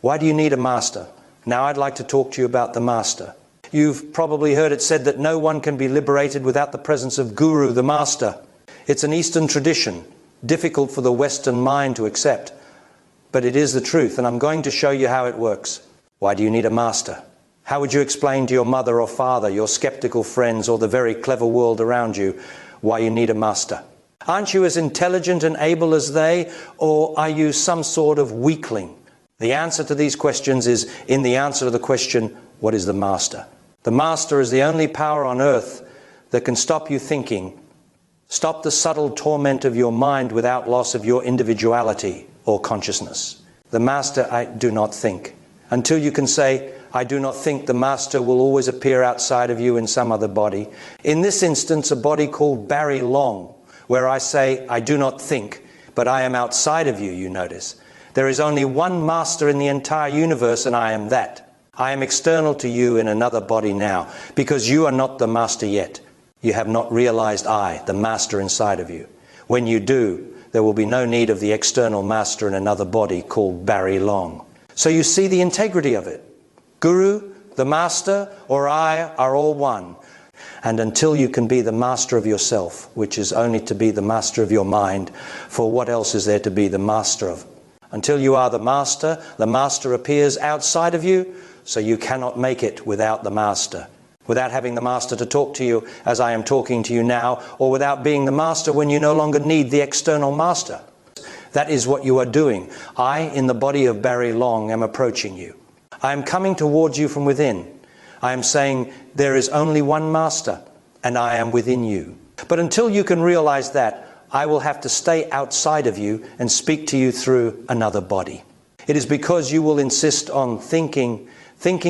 Why do you need a master? Now I'd like to talk to you about the master. You've probably heard it said that no one can be liberated without the presence of Guru, the master. It's an Eastern tradition, difficult for the Western mind to accept. But it is the truth, and I'm going to show you how it works. Why do you need a master? How would you explain to your mother or father, your skeptical friends, or the very clever world around you, why you need a master? Aren't you as intelligent and able as they, or are you some sort of weakling? The answer to these questions is in the answer to the question, what is the master? The master is the only power on earth that can stop you thinking, stop the subtle torment of your mind without loss of your individuality or consciousness. The master, I do not think. Until you can say, I do not think, the master will always appear outside of you in some other body. In this instance, a body called Barry Long, where I say, I do not think, but I am outside of you, you notice. There is only one master in the entire universe, and I am that. I am external to you in another body now, because you are not the master yet. You have not realized I, the master inside of you. When you do, there will be no need of the external master in another body called Barry Long. So you see the integrity of it. Guru, the master, or I are all one. And until you can be the master of yourself, which is only to be the master of your mind, for what else is there to be the master of? Until you are the master appears outside of you, so you cannot make it without the master. Without having the master to talk to you as I am talking to you now, or without being the master when you no longer need the external master. That is what you are doing. I, in the body of Barry Long, am approaching you. I am coming towards you from within. I am saying there is only one master, and I am within you. But until you can realize that, I will have to stay outside of you and speak to you through another body. It is because you will insist on thinking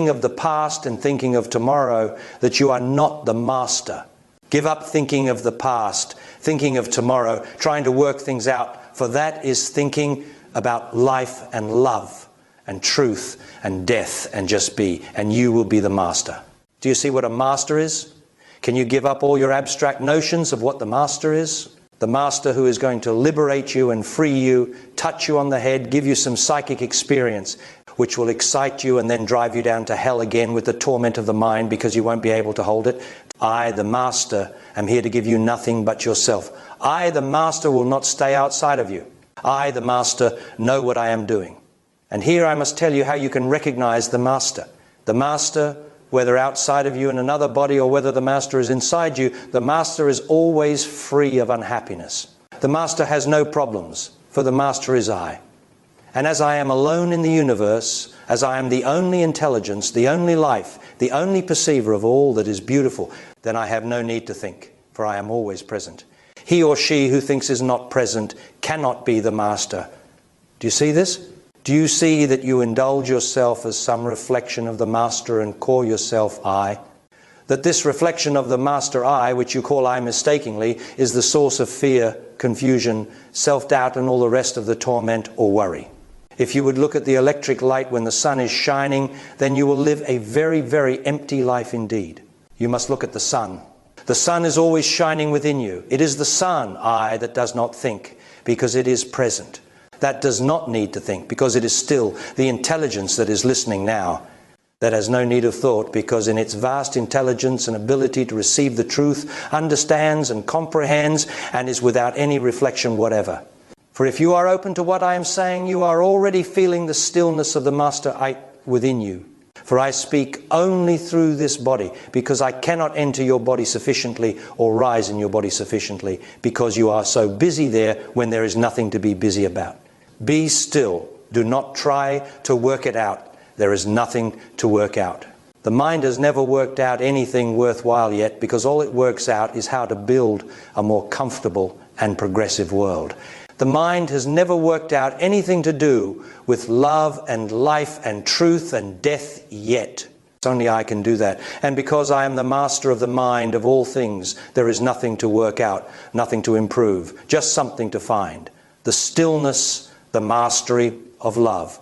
of the past and thinking of tomorrow, that you are not the master. Give up thinking of the past, thinking of tomorrow, trying to work things out, for that is thinking about life and love and truth and death and just be, and you will be the master. Do you see what a master is? Can you give up all your abstract notions of what the master is? The master who is going to liberate you and free you, touch you on the head, give you some psychic experience, which will excite you and then drive you down to hell again with the torment of the mind because you won't be able to hold it. I, the master, am here to give you nothing but yourself. I, the master, will not stay outside of you. I, the master, know what I am doing. And here I must tell you how you can recognize the master. The master, whether outside of you in another body or whether the master is inside you, the master is always free of unhappiness. The master has no problems, for the master is I. And as I am alone in the universe, as I am the only intelligence, the only life, the only perceiver of all that is beautiful, then I have no need to think, for I am always present. He or she who thinks is not present cannot be the master. Do you see this? Do you see that you indulge yourself as some reflection of the master and call yourself I? That this reflection of the master I, which you call I mistakenly, is the source of fear, confusion, self-doubt and all the rest of the torment or worry. If you would look at the electric light when the sun is shining, then you will live a very, very empty life indeed. You must look at the sun. The sun is always shining within you. It is the sun, I, that does not think, because it is present. That does not need to think, because it is still the intelligence that is listening now. That has no need of thought, because in its vast intelligence and ability to receive the truth, understands and comprehends, and is without any reflection whatever. For if you are open to what I am saying, you are already feeling the stillness of the master I within you. For I speak only through this body, because I cannot enter your body sufficiently or rise in your body sufficiently, because you are so busy there when there is nothing to be busy about. Be still. Do not try to work it out. There is nothing to work out. The mind has never worked out anything worthwhile yet, because all it works out is how to build a more comfortable and progressive world. The mind has never worked out anything to do with love and life and truth and death yet. Only I can do that. And because I am the master of the mind of all things, there is nothing to work out, nothing to improve, just something to find. The stillness, the mastery of love.